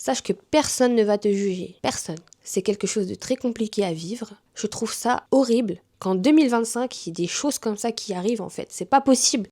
Sache que personne ne va te juger. Personne. C'est quelque chose de très compliqué à vivre. Je trouve ça horrible qu'en 2025, il y ait des choses comme ça qui arrivent en fait. C'est pas possible.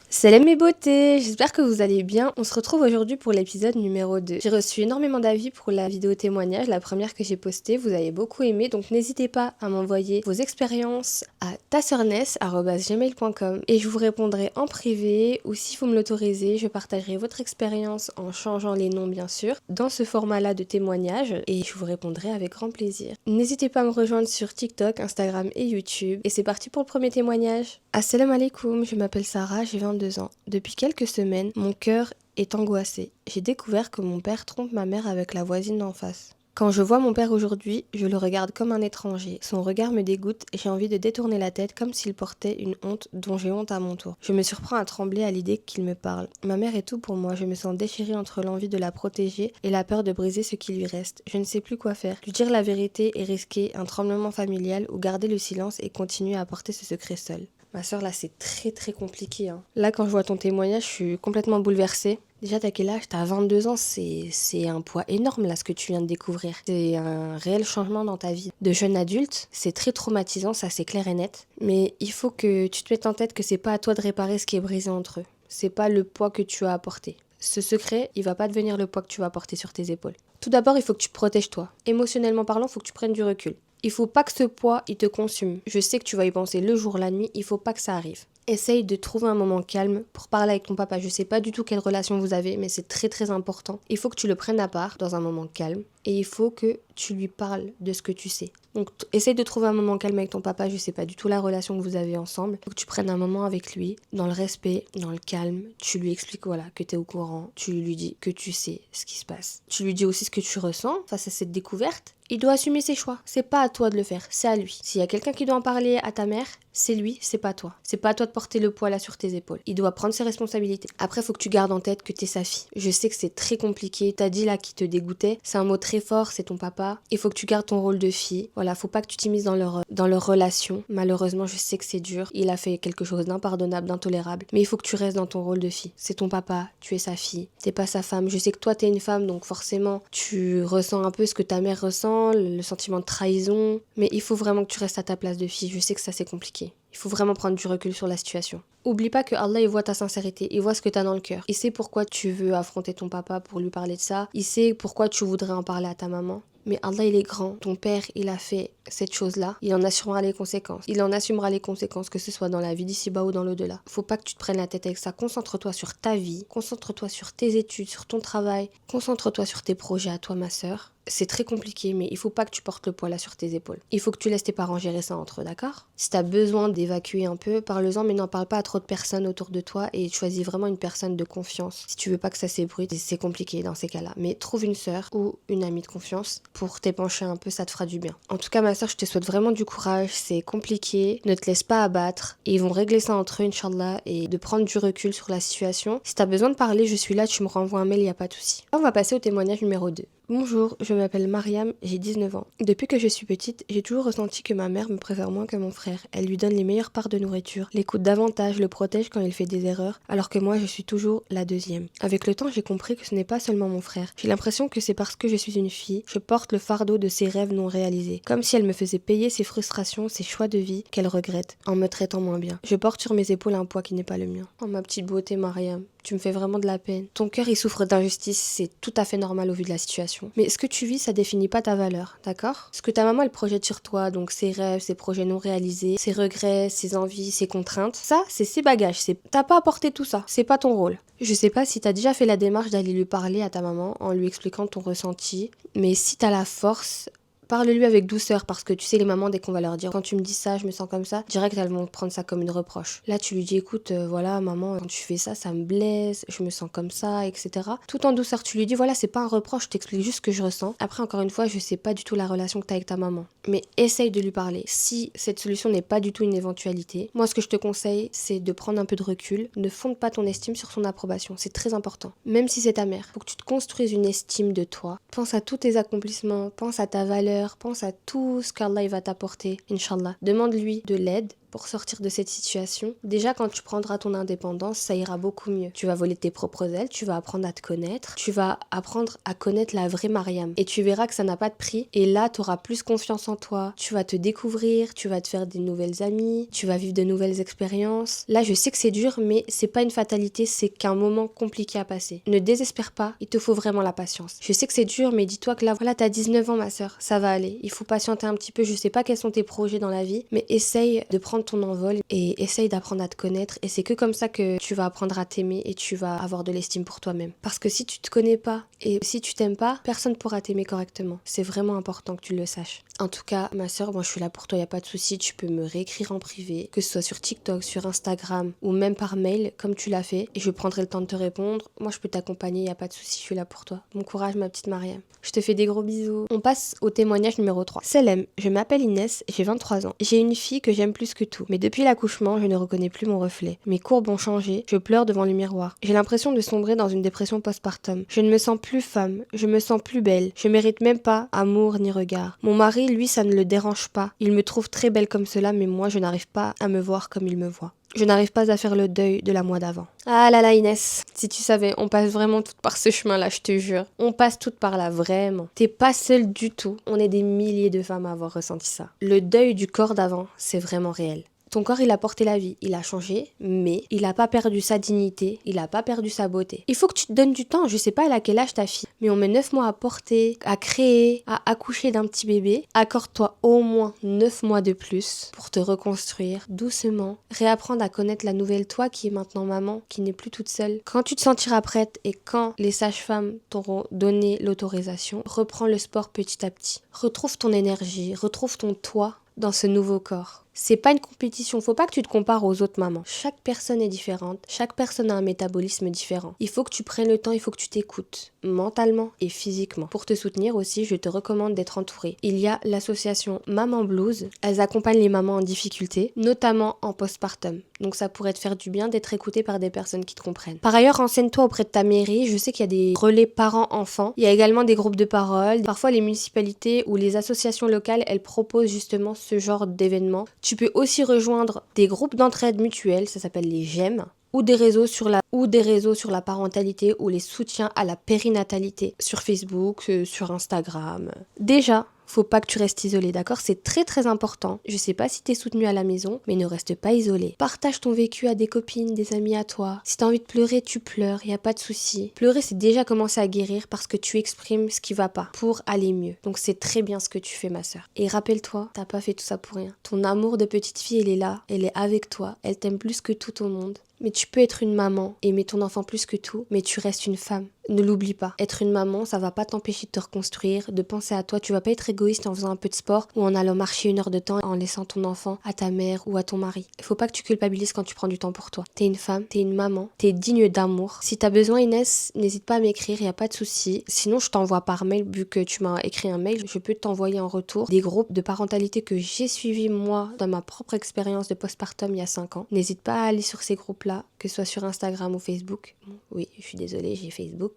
Salam mes beautés, j'espère que vous allez bien. On se retrouve aujourd'hui pour l'épisode numéro 2. J'ai reçu énormément d'avis pour la vidéo témoignage, la première que j'ai postée, vous avez beaucoup aimé, donc n'hésitez pas à m'envoyer vos expériences à tassournes@gmail.com et je vous répondrai en privé ou si vous me l'autorisez, je partagerai votre expérience en changeant les noms bien sûr, dans ce format-là de témoignage et je vous répondrai avec grand plaisir. N'hésitez pas à me rejoindre sur TikTok, Instagram et YouTube et c'est parti pour le premier témoignage. Assalamu alaikum, je m'appelle Sarah, j'ai 22 ans. Depuis quelques semaines, mon cœur est angoissé. J'ai découvert que mon père trompe ma mère avec la voisine d'en face. Quand je vois mon père aujourd'hui, je le regarde comme un étranger. Son regard me dégoûte et j'ai envie de détourner la tête comme s'il portait une honte dont j'ai honte à mon tour. Je me surprends à trembler à l'idée qu'il me parle. Ma mère est tout pour moi, je me sens déchirée entre l'envie de la protéger et la peur de briser ce qui lui reste. Je ne sais plus quoi faire. Lui dire la vérité et risquer un tremblement familial ou garder le silence et continuer à porter ce secret seul. Ma soeur, là, c'est très compliqué. Là, quand je vois ton témoignage, je suis complètement bouleversée. Déjà, t'as quel âge? T'as 22 ans, c'est un poids énorme, là, ce que tu viens de découvrir. C'est un réel changement dans ta vie. De jeune adulte, c'est très traumatisant, ça, c'est clair et net. Mais il faut que tu te mettes en tête que c'est pas à toi de réparer ce qui est brisé entre eux. C'est pas le poids que tu as apporté. Ce secret, il va pas devenir le poids que tu vas porter sur tes épaules. Tout d'abord, il faut que tu te protèges toi. Émotionnellement parlant, il faut que tu prennes du recul. Il faut pas que ce poids, il te consume. Je sais que tu vas y penser le jour, la nuit, il faut pas que ça arrive. Essaye de trouver un moment calme pour parler avec ton papa. Je sais pas du tout quelle relation vous avez, mais c'est très important. Il faut que tu le prennes à part dans un moment calme et il faut que tu lui parles de ce que tu sais. Donc essaye de trouver un moment calme avec ton papa. Je sais pas du tout la relation que vous avez ensemble. Il faut que tu prennes un moment avec lui, dans le respect, dans le calme. Tu lui expliques voilà que t'es au courant. Tu lui dis que tu sais ce qui se passe. Tu lui dis aussi ce que tu ressens face à cette découverte. Il doit assumer ses choix. C'est pas à toi de le faire, c'est à lui. S'il y a quelqu'un qui doit en parler à ta mère, c'est lui, c'est pas toi. C'est pas à toi de porter le poids là sur tes épaules. Il doit prendre ses responsabilités. Après, faut que tu gardes en tête que t'es sa fille. Je sais que c'est très compliqué. T'as dit là qui te dégoûtait. C'est un mot très fort, c'est ton papa. Il faut que tu gardes ton rôle de fille. Voilà, faut pas que tu t'immisces dans leur relation. Malheureusement, je sais que c'est dur. Il a fait quelque chose d'impardonnable, d'intolérable. Mais il faut que tu restes dans ton rôle de fille. C'est ton papa, tu es sa fille. T'es pas sa femme. Je sais que toi, t'es une femme, donc forcément, tu ressens un peu ce que ta mère ressent. Le sentiment de trahison, mais il faut vraiment que tu restes à ta place de fille. Je sais que ça c'est compliqué. Il faut vraiment prendre du recul sur la situation. Oublie pas que Allah il voit ta sincérité, il voit ce que t'as dans le cœur. Il sait pourquoi tu veux affronter ton papa pour lui parler de ça. Il sait pourquoi tu voudrais en parler à ta maman. Mais Allah il est grand, ton père il a fait cette chose-là, il en assumera les conséquences. Il en assumera les conséquences que ce soit dans la vie d'ici-bas ou dans l'au-delà. Faut pas que tu te prennes la tête avec ça, concentre-toi sur ta vie, concentre-toi sur tes études, sur ton travail, concentre-toi sur tes projets à toi ma sœur. C'est très compliqué, mais il faut pas que tu portes le poids là sur tes épaules. Il faut que tu laisses tes parents gérer ça entre eux, d'accord? Si t'as besoin d'évacuer un peu, parle-en, mais n'en parle pas à trop de personnes autour de toi et choisis vraiment une personne de confiance. Si tu veux pas que ça s'ébruite, c'est compliqué dans ces cas-là. Mais trouve une sœur ou une amie de confiance pour t'épancher un peu, ça te fera du bien. En tout cas, ma sœur, je te souhaite vraiment du courage, c'est compliqué, ne te laisse pas abattre. Et ils vont régler ça entre eux, Inch'Allah, et de prendre du recul sur la situation. Si t'as besoin de parler, je suis là, tu me renvoies un mail, y a pas de souci. On va passer au témoignage numéro 2. Bonjour, je m'appelle Mariam, j'ai 19 ans. Depuis que je suis petite, j'ai toujours ressenti que ma mère me préfère moins que mon frère. Elle lui donne les meilleures parts de nourriture, l'écoute davantage, le protège quand il fait des erreurs, alors que moi je suis toujours la deuxième. Avec le temps, j'ai compris que ce n'est pas seulement mon frère. J'ai l'impression que c'est parce que je suis une fille, je porte le fardeau de ses rêves non réalisés. Comme si elle me faisait payer ses frustrations, ses choix de vie qu'elle regrette, en me traitant moins bien. Je porte sur mes épaules un poids qui n'est pas le mien. Oh ma petite beauté Mariam, tu me fais vraiment de la peine. Ton cœur il souffre d'injustice, c'est tout à fait normal au vu de la situation. Mais ce que tu vis, ça définit pas ta valeur, d'accord? Ce que ta maman elle projette sur toi, donc ses rêves, ses projets non réalisés, ses regrets, ses envies, ses contraintes, ça c'est ses bagages, t'as pas apporté tout ça, c'est pas ton rôle. Je sais pas si t'as déjà fait la démarche d'aller lui parler à ta maman en lui expliquant ton ressenti, mais si t'as la force, parle-lui avec douceur parce que tu sais les mamans dès qu'on va leur dire quand tu me dis ça je me sens comme ça, direct elles vont prendre ça comme une reproche. Là tu lui dis écoute voilà maman quand tu fais ça ça me blesse, je me sens comme ça etc. Tout en douceur tu lui dis voilà c'est pas un reproche, je t'explique juste ce que je ressens. Après encore une fois je sais pas du tout la relation que t'as avec ta maman, mais essaye de lui parler. Si cette solution n'est pas du tout une éventualité, moi ce que je te conseille c'est de prendre un peu de recul, ne fonde pas ton estime sur son approbation, c'est très important. Même si c'est ta mère, faut que tu te construises une estime de toi, pense à tous tes accomplissements, pense à ta valeur, pense à tout ce qu'Allah va t'apporter, Inch'Allah. Demande-lui de l'aide pour sortir de cette situation. Déjà, quand tu prendras ton indépendance, ça ira beaucoup mieux. Tu vas voler tes propres ailes, tu vas apprendre à te connaître, tu vas apprendre à connaître la vraie Mariam. Et tu verras que ça n'a pas de prix. Et là, tu auras plus confiance en toi. Tu vas te découvrir, tu vas te faire des nouvelles amies, tu vas vivre de nouvelles expériences. Là, je sais que c'est dur, mais c'est pas une fatalité, c'est qu'un moment compliqué à passer. Ne désespère pas, il te faut vraiment la patience. Je sais que c'est dur, mais dis-toi que là, voilà, t'as 19 ans, ma sœur, ça va aller. Il faut patienter un petit peu, je sais pas quels sont tes projets dans la vie, mais essaye de prendre ton envol et essaye d'apprendre à te connaître. Et c'est que comme ça que tu vas apprendre à t'aimer et tu vas avoir de l'estime pour toi-même. Parce que si tu te connais pas et si tu t'aimes pas, personne pourra t'aimer correctement. C'est vraiment important que tu le saches. En tout cas, ma sœur, moi je suis là pour toi, y a pas de souci, tu peux me réécrire en privé, que ce soit sur TikTok, sur Instagram ou même par mail, comme tu l'as fait, et je prendrai le temps de te répondre. Moi je peux t'accompagner, y a pas de souci, je suis là pour toi. Bon courage ma petite Mariam. Je te fais des gros bisous. On passe au témoignage numéro 3. Salam, je m'appelle Inès, j'ai 23 ans. J'ai une fille que j'aime plus que tout, mais depuis l'accouchement, je ne reconnais plus mon reflet. Mes courbes ont changé, je pleure devant le miroir. J'ai l'impression de sombrer dans une dépression postpartum. Je ne me sens plus femme, je me sens plus belle, je mérite même pas amour ni regard. Mon mari, lui, ça ne le dérange pas. Il me trouve très belle comme cela, mais moi, je n'arrive pas à me voir comme il me voit. Je n'arrive pas à faire le deuil de la moi d'avant. Ah là là Inès, si tu savais, on passe vraiment toutes par ce chemin-là, je te jure. On passe toutes par là, vraiment. T'es pas seule du tout. On est des milliers de femmes à avoir ressenti ça. Le deuil du corps d'avant, c'est vraiment réel. Ton corps, il a porté la vie, il a changé, mais il a pas perdu sa dignité, il a pas perdu sa beauté. Il faut que tu te donnes du temps, je sais pas elle a quel âge ta fille, mais on met 9 mois à porter, à créer, à accoucher d'un petit bébé. Accorde-toi au moins 9 mois de plus pour te reconstruire doucement, réapprendre à connaître la nouvelle toi qui est maintenant maman, qui n'est plus toute seule. Quand tu te sentiras prête et quand les sages-femmes t'auront donné l'autorisation, reprends le sport petit à petit. Retrouve ton énergie, retrouve ton toi dans ce nouveau corps. C'est pas une compétition, faut pas que tu te compares aux autres mamans. Chaque personne est différente, chaque personne a un métabolisme différent. Il faut que tu prennes le temps, il faut que tu t'écoutes, mentalement et physiquement. Pour te soutenir aussi, je te recommande d'être entourée. Il y a l'association Maman Blues, elles accompagnent les mamans en difficulté, notamment en postpartum. Donc ça pourrait te faire du bien d'être écoutée par des personnes qui te comprennent. Par ailleurs, renseigne-toi auprès de ta mairie, je sais qu'il y a des relais parents-enfants, il y a également des groupes de parole, parfois les municipalités ou les associations locales, elles proposent justement ce genre d'événements. Tu peux aussi rejoindre des groupes d'entraide mutuelle, ça s'appelle les GEM, ou des réseaux sur la parentalité ou les soutiens à la périnatalité sur Facebook, sur Instagram. Déjà, faut pas que tu restes isolé, d'accord? C'est très très important. Je sais pas si t'es soutenu à la maison, mais ne reste pas isolé. Partage ton vécu à des copines, des amis à toi. Si t'as envie de pleurer, tu pleures, y a pas de souci. Pleurer, c'est déjà commencer à guérir parce que tu exprimes ce qui va pas pour aller mieux. Donc c'est très bien ce que tu fais, ma sœur. Et rappelle-toi, t'as pas fait tout ça pour rien. Ton amour de petite fille, elle est là, elle est avec toi, elle t'aime plus que tout au monde. Mais tu peux être une maman, aimer ton enfant plus que tout, mais tu restes une femme. Ne l'oublie pas. Être une maman, ça va pas t'empêcher de te reconstruire, de penser à toi. Tu vas pas être égoïste en faisant un peu de sport ou en allant marcher 1 heure de temps en laissant ton enfant à ta mère ou à ton mari. Il faut pas que tu culpabilises quand tu prends du temps pour toi. T'es une femme, t'es une maman, t'es digne d'amour. Si t'as besoin, Inès, n'hésite pas à m'écrire, y a pas de souci. Sinon, je t'envoie par mail, vu que tu m'as écrit un mail, je peux t'envoyer en retour des groupes de parentalité que j'ai suivis moi dans ma propre expérience de postpartum il y a 5 ans. N'hésite pas à aller sur ces groupes-là, que ce soit sur Instagram ou Facebook. Oui, je suis désolée, j'ai Facebook.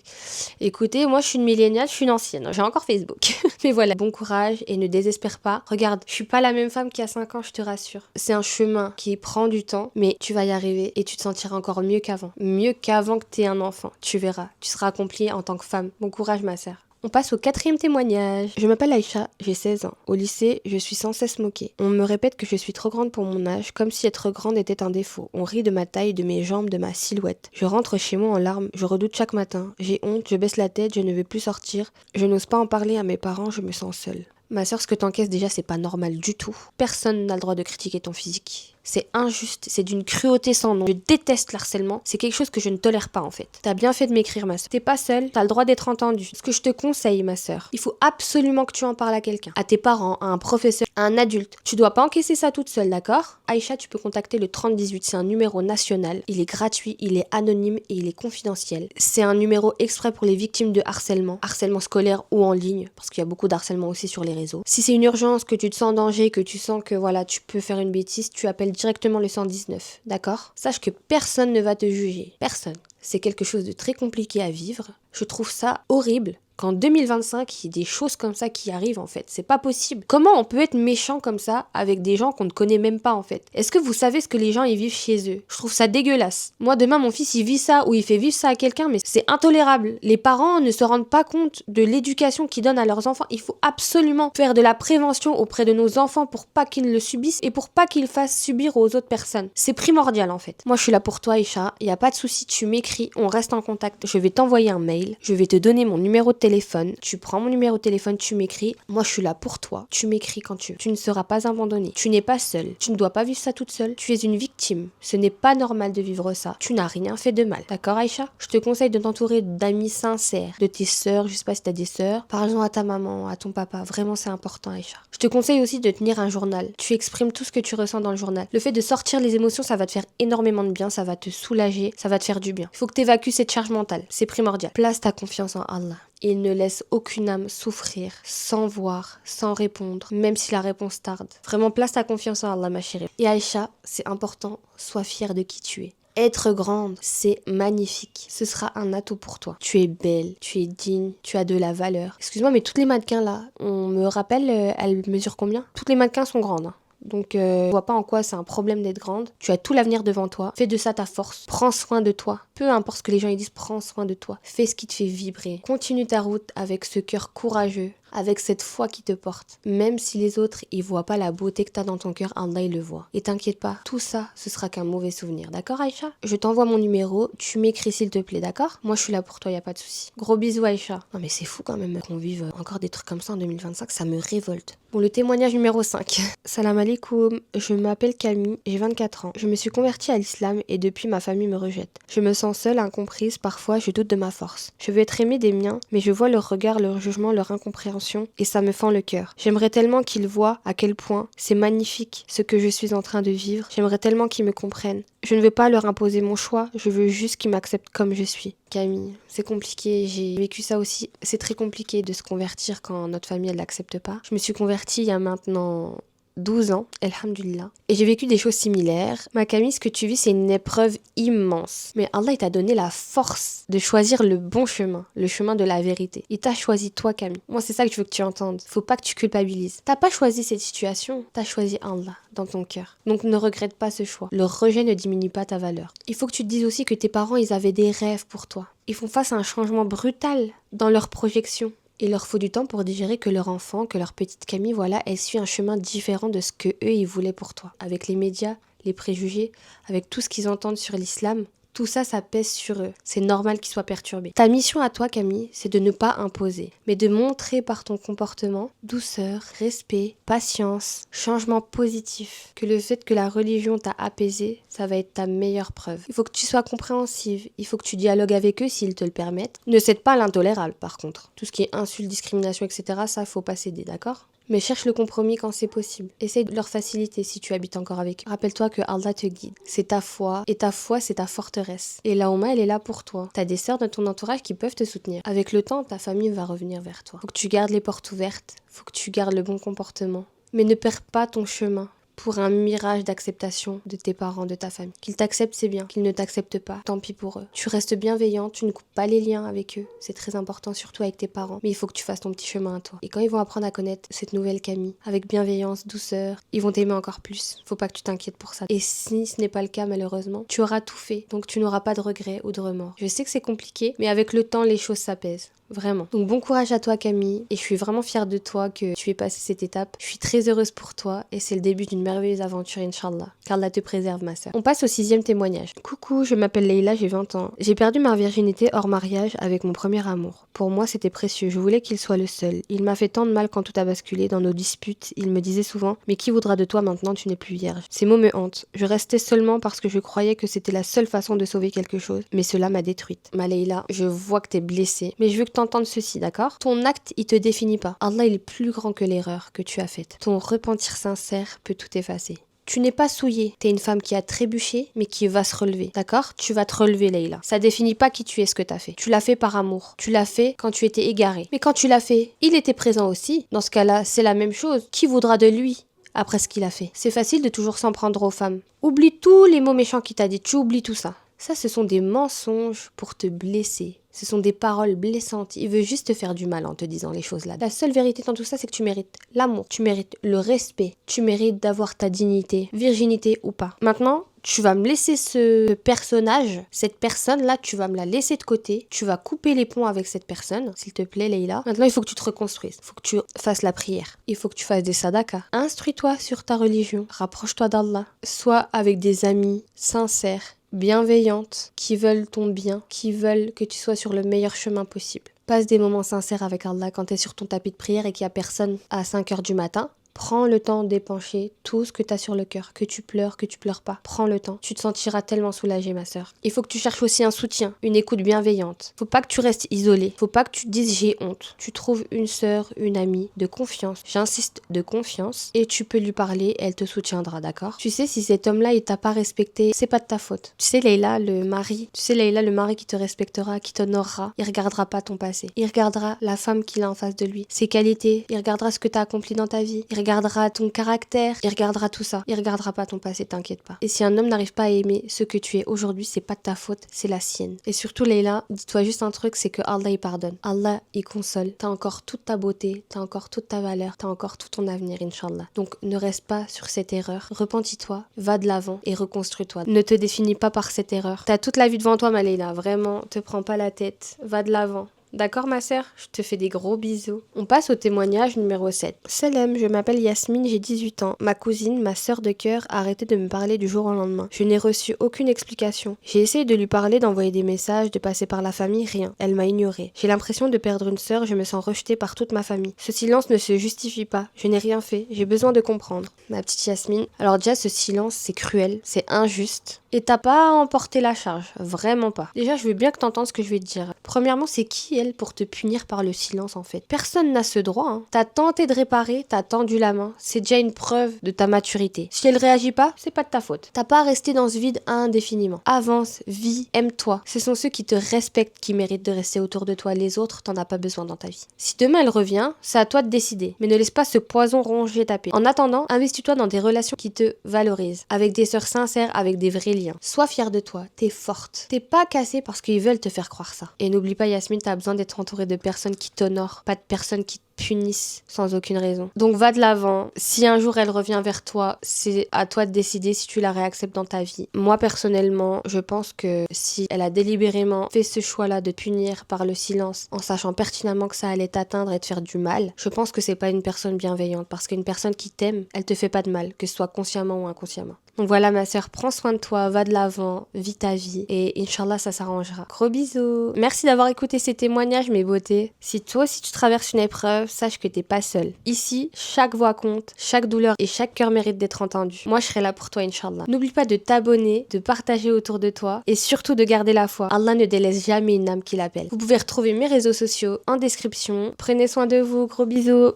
Écoutez, moi je suis une milléniale, je suis une ancienne, j'ai encore Facebook. Mais voilà, bon courage et ne désespère pas. Regarde, je suis pas la même femme qu'il y a 5 ans, je te rassure. C'est un chemin qui prend du temps, mais tu vas y arriver et tu te sentiras encore mieux qu'avant. Mieux qu'avant que t'aies un enfant. Tu verras, tu seras accomplie en tant que femme. Bon courage ma sœur. On passe au 4e témoignage. Je m'appelle Aïcha, j'ai 16 ans. Au lycée, je suis sans cesse moquée. On me répète que je suis trop grande pour mon âge, comme si être grande était un défaut. On rit de ma taille, de mes jambes, de ma silhouette. Je rentre chez moi en larmes, je redoute chaque matin. J'ai honte, je baisse la tête, je ne veux plus sortir. Je n'ose pas en parler à mes parents, je me sens seule. Ma sœur, ce que t'encaisses déjà, c'est pas normal du tout. Personne n'a le droit de critiquer ton physique. C'est injuste, c'est d'une cruauté sans nom. Je déteste l'harcèlement, c'est quelque chose que je ne tolère pas en fait. T'as bien fait de m'écrire ma sœur. T'es pas seule, t'as le droit d'être entendue. Ce que je te conseille ma sœur, il faut absolument que tu en parles à quelqu'un. À tes parents, à un professeur, à un adulte. Tu dois pas encaisser ça toute seule, d'accord? Aïcha, tu peux contacter le 3018, c'est un numéro national. Il est gratuit, il est anonyme et il est confidentiel. C'est un numéro exprès pour les victimes de harcèlement scolaire ou en ligne, parce qu'il y a beaucoup d'harcèlement aussi sur les réseaux. Si c'est une urgence, que tu te sens en danger, que tu sens que voilà, tu peux faire une bêtise, tu appelles directement le 119, d'accord? Sache que personne ne va te juger, personne. C'est quelque chose de très compliqué à vivre. Je trouve ça horrible qu'en 2025, il y ait des choses comme ça qui arrivent en fait. C'est pas possible. Comment on peut être méchant comme ça avec des gens qu'on ne connaît même pas en fait? Est-ce que vous savez ce que les gens y vivent chez eux? Je trouve ça dégueulasse. Moi demain mon fils il vit ça ou il fait vivre ça à quelqu'un, mais c'est intolérable. Les parents ne se rendent pas compte de l'éducation qu'ils donnent à leurs enfants. Il faut absolument faire de la prévention auprès de nos enfants pour pas qu'ils le subissent et pour pas qu'ils fassent subir aux autres personnes. C'est primordial en fait. Moi je suis là pour toi Aïcha, il y a pas de souci, tu m'écris, on reste en contact. Je vais t'envoyer un mail, je vais te donner mon numéro de téléphone, tu prends mon numéro de téléphone, tu m'écris. Moi je suis là pour toi, tu m'écris quand tu veux. Tu ne seras pas abandonné, tu n'es pas seule, tu ne dois pas vivre ça toute seule, tu es une victime. Ce n'est pas normal de vivre ça, tu n'as rien fait de mal. D'accord Aïcha? Je te conseille de t'entourer d'amis sincères, de tes sœurs, je sais pas si t'as des sœurs, parle-en à ta maman, à ton papa, vraiment c'est important Aïcha. Je te conseille aussi de tenir un journal, tu exprimes tout ce que tu ressens dans le journal. Le fait de sortir les émotions, ça va te faire énormément de bien, ça va te soulager, ça va te faire du bien. Il faut que tu évacues cette charge mentale, c'est primordial. Place ta confiance en Allah. Il ne laisse aucune âme souffrir, sans voir, sans répondre, même si la réponse tarde. Vraiment, place ta confiance en Allah, ma chérie. Et Aïcha, c'est important, sois fière de qui tu es. Être grande, c'est magnifique. Ce sera un atout pour toi. Tu es belle, tu es digne, tu as de la valeur. Excuse-moi, mais toutes les mannequins là, on me rappelle, elles mesurent combien? Toutes les mannequins sont grandes, hein. Donc, je vois pas en quoi c'est un problème d'être grande. Tu as tout l'avenir devant toi. Fais de ça ta force. Prends soin de toi. Peu importe ce que les gens ils disent, prends soin de toi. Fais ce qui te fait vibrer. Continue ta route avec ce cœur courageux, avec cette foi qui te porte. Même si les autres, ils voient pas la beauté que t'as dans ton cœur, Allah, il le voit. Et t'inquiète pas, tout ça, ce sera qu'un mauvais souvenir. D'accord, Aïcha? Je t'envoie mon numéro. Tu m'écris s'il te plaît, d'accord? Moi, je suis là pour toi, y a pas de souci. Gros bisous, Aïcha. Non, mais c'est fou quand même qu'on vive encore des trucs comme ça en 2025. Ça me révolte. Bon, le témoignage numéro 5. Salam alaikum, je m'appelle Camille, j'ai 24 ans. Je me suis convertie à l'islam et depuis ma famille me rejette. Je me sens seule, incomprise, parfois je doute de ma force. Je veux être aimée des miens, mais je vois leur regard, leur jugement, leur incompréhension et ça me fend le cœur. J'aimerais tellement qu'ils voient à quel point c'est magnifique ce que je suis en train de vivre. J'aimerais tellement qu'ils me comprennent. Je ne veux pas leur imposer mon choix, je veux juste qu'ils m'acceptent comme je suis. Camille, c'est compliqué, j'ai vécu ça aussi. C'est très compliqué de se convertir quand notre famille elle l'accepte pas. Je me suis convertie il y a maintenant 12 ans, alhamdulillah. Et j'ai vécu des choses similaires. Ma Camille, ce que tu vis, c'est une épreuve immense. Mais Allah, il t'a donné la force de choisir le bon chemin, le chemin de la vérité. Il t'a choisi toi, Camille. Moi, c'est ça que je veux que tu entendes. Faut pas que tu culpabilises. T'as pas choisi cette situation, t'as choisi Allah dans ton cœur. Donc ne regrette pas ce choix. Le rejet ne diminue pas ta valeur. Il faut que tu te dises aussi que tes parents, ils avaient des rêves pour toi. Ils font face à un changement brutal dans leurs projections. Il leur faut du temps pour digérer que leur enfant, que leur petite Camille, voilà, elle suit un chemin différent de ce que eux ils voulaient pour toi. Avec les médias, les préjugés, avec tout ce qu'ils entendent sur l'islam, tout ça, ça pèse sur eux. C'est normal qu'ils soient perturbés. Ta mission à toi, Camille, c'est de ne pas imposer, mais de montrer par ton comportement douceur, respect, patience, changement positif. Que le fait que la religion t'a apaisé, ça va être ta meilleure preuve. Il faut que tu sois compréhensive, il faut que tu dialogues avec eux s'ils te le permettent. Ne cède pas à l'intolérable, par contre. Tout ce qui est insulte, discrimination, etc., ça, faut pas céder, d'accord ? Mais cherche le compromis quand c'est possible. Essaye de leur faciliter si tu habites encore avec eux. Rappelle-toi que Allah te guide. C'est ta foi. Et ta foi, c'est ta forteresse. Et la Oumma, elle est là pour toi. T'as des sœurs de ton entourage qui peuvent te soutenir. Avec le temps, ta famille va revenir vers toi. Faut que tu gardes les portes ouvertes. Faut que tu gardes le bon comportement. Mais ne perds pas ton chemin pour un mirage d'acceptation de tes parents, de ta famille. Qu'ils t'acceptent, c'est bien. Qu'ils ne t'acceptent pas, tant pis pour eux. Tu restes bienveillant, tu ne coupes pas les liens avec eux. C'est très important, surtout avec tes parents. Mais il faut que tu fasses ton petit chemin à toi. Et quand ils vont apprendre à connaître cette nouvelle Camille, avec bienveillance, douceur, ils vont t'aimer encore plus. Faut pas que tu t'inquiètes pour ça. Et si ce n'est pas le cas, malheureusement, tu auras tout fait. Donc tu n'auras pas de regrets ou de remords. Je sais que c'est compliqué, mais avec le temps, les choses s'apaisent. Vraiment. Donc bon courage à toi Camille et je suis vraiment fière de toi que tu aies passé cette étape. Je suis très heureuse pour toi et c'est le début d'une merveilleuse aventure Inch'Allah. Qu'Allah te préserve ma sœur. On passe au 6e témoignage. Coucou, je m'appelle Leïla, j'ai 20 ans. J'ai perdu ma virginité hors mariage avec mon premier amour. Pour moi c'était précieux, je voulais qu'il soit le seul. Il m'a fait tant de mal quand tout a basculé dans nos disputes. Il me disait souvent « Mais qui voudra de toi maintenant, tu n'es plus vierge ?» Ces mots me hantent. Je restais seulement parce que je croyais que c'était la seule façon de sauver quelque chose. Mais cela m'a détruite. Ma Leïla, je vois que t'es blessée. Mais je veux que t'entendes ceci, d'accord? Ton acte, il te définit pas. Allah, il est plus grand que l'erreur que tu as faite. Ton repentir sincère peut tout effacer. Tu n'es pas souillée. T'es une femme qui a trébuché, mais qui va se relever. D'accord? Tu vas te relever, Leïla. Ça définit pas qui tu es, ce que t'as fait. Tu l'as fait par amour. Tu l'as fait quand tu étais égarée. Mais quand tu l'as fait, il était présent aussi. Dans ce cas-là, c'est la même chose. Qui voudra de lui après ce qu'il a fait? C'est facile de toujours s'en prendre aux femmes. Oublie tous les mots méchants qu'il t'a dit. Tu oublies tout ça. Ça, ce sont des mensonges pour te blesser. Ce sont des paroles blessantes. Il veut juste te faire du mal en te disant les choses là. La seule vérité dans tout ça, c'est que tu mérites l'amour, tu mérites le respect, tu mérites d'avoir ta dignité, virginité ou pas. Maintenant, tu vas me laisser ce personnage, cette personne-là, tu vas me la laisser de côté. Tu vas couper les ponts avec cette personne, s'il te plaît, Leïla. Maintenant, il faut que tu te reconstruises. Il faut que tu fasses la prière. Il faut que tu fasses des sadakas. Instruis-toi sur ta religion. Rapproche-toi d'Allah. Sois avec des amis sincères, bienveillantes, qui veulent ton bien, qui veulent que tu sois sur le meilleur chemin possible. Passe des moments sincères avec Allah quand tu es sur ton tapis de prière et qu'il n'y a personne à 5h du matin. Prends le temps d'épancher tout ce que tu as sur le cœur, que tu pleures pas. Prends le temps. Tu te sentiras tellement soulagée, ma sœur. Il faut que tu cherches aussi un soutien, une écoute bienveillante. Faut pas que tu restes isolée. Faut pas que tu te dises j'ai honte. Tu trouves une sœur, une amie de confiance. J'insiste, de confiance. Et tu peux lui parler, elle te soutiendra, d'accord? Tu sais, si cet homme-là, il t'a pas respecté, c'est pas de ta faute. Tu sais, Leïla, le mari qui te respectera, qui t'honorera, il regardera pas ton passé. Il regardera la femme qu'il a en face de lui, ses qualités. Il regardera ce que t'as accompli dans ta vie. Il regardera ton caractère, il regardera tout ça. Il regardera pas ton passé, t'inquiète pas. Et si un homme n'arrive pas à aimer ce que tu es aujourd'hui, c'est pas de ta faute, c'est la sienne. Et surtout, Leïla, dis-toi juste un truc, c'est que Allah, il pardonne. Allah, il console. T'as encore toute ta beauté, t'as encore toute ta valeur, t'as encore tout ton avenir, Inch'Allah. Donc, ne reste pas sur cette erreur. Repentis-toi, va de l'avant et reconstruis-toi. Ne te définis pas par cette erreur. T'as toute la vie devant toi, ma Leïla. Vraiment, te prends pas la tête. Va de l'avant. D'accord, ma sœur? Je te fais des gros bisous. On passe au témoignage numéro 7. Salam, je m'appelle Yasmine, j'ai 18 ans. Ma cousine, ma sœur de cœur, a arrêté de me parler du jour au lendemain. Je n'ai reçu aucune explication. J'ai essayé de lui parler, d'envoyer des messages, de passer par la famille, rien. Elle m'a ignorée. J'ai l'impression de perdre une sœur, je me sens rejetée par toute ma famille. Ce silence ne se justifie pas. Je n'ai rien fait. J'ai besoin de comprendre. Ma petite Yasmine. Alors déjà, ce silence, c'est cruel, c'est injuste. Et t'as pas à emporter la charge. Vraiment pas. Déjà, je veux bien que t'entendes ce que je vais te dire. Premièrement, c'est qui elle pour te punir par le silence en fait? Personne n'a ce droit. Hein. T'as tenté de réparer, t'as tendu la main. C'est déjà une preuve de ta maturité. Si elle réagit pas, c'est pas de ta faute. T'as pas à rester dans ce vide indéfiniment. Avance, vis, aime-toi. Ce sont ceux qui te respectent qui méritent de rester autour de toi. Les autres, t'en as pas besoin dans ta vie. Si demain elle revient, c'est à toi de décider. Mais ne laisse pas ce poison ronger ta paix. En attendant, investis-toi dans des relations qui te valorisent. Avec des sœurs sincères, avec des vrais liens. Sois fière de toi, t'es forte. T'es pas cassée parce qu'ils veulent te faire croire ça. Et n'oublie pas, Yasmine, t'as besoin d'être entourée de personnes qui t'honorent, pas de personnes qui te punissent sans aucune raison. Donc va de l'avant. Si un jour elle revient vers toi, c'est à toi de décider si tu la réacceptes dans ta vie. Moi personnellement, je pense que si elle a délibérément fait ce choix-là de punir par le silence, en sachant pertinemment que ça allait t'atteindre et te faire du mal, je pense que c'est pas une personne bienveillante, parce qu'une personne qui t'aime, elle te fait pas de mal, que ce soit consciemment ou inconsciemment. Donc voilà ma sœur, prends soin de toi, va de l'avant, vis ta vie et Inch'Allah ça s'arrangera. Gros bisous. Merci d'avoir écouté ces témoignages mes beautés. Si toi aussi tu traverses une épreuve, sache que t'es pas seule. Ici, chaque voix compte, chaque douleur et chaque cœur mérite d'être entendu. Moi je serai là pour toi Inch'Allah. N'oublie pas de t'abonner, de partager autour de toi et surtout de garder la foi. Allah ne délaisse jamais une âme qui l'appelle. Vous pouvez retrouver mes réseaux sociaux en description. Prenez soin de vous, gros bisous.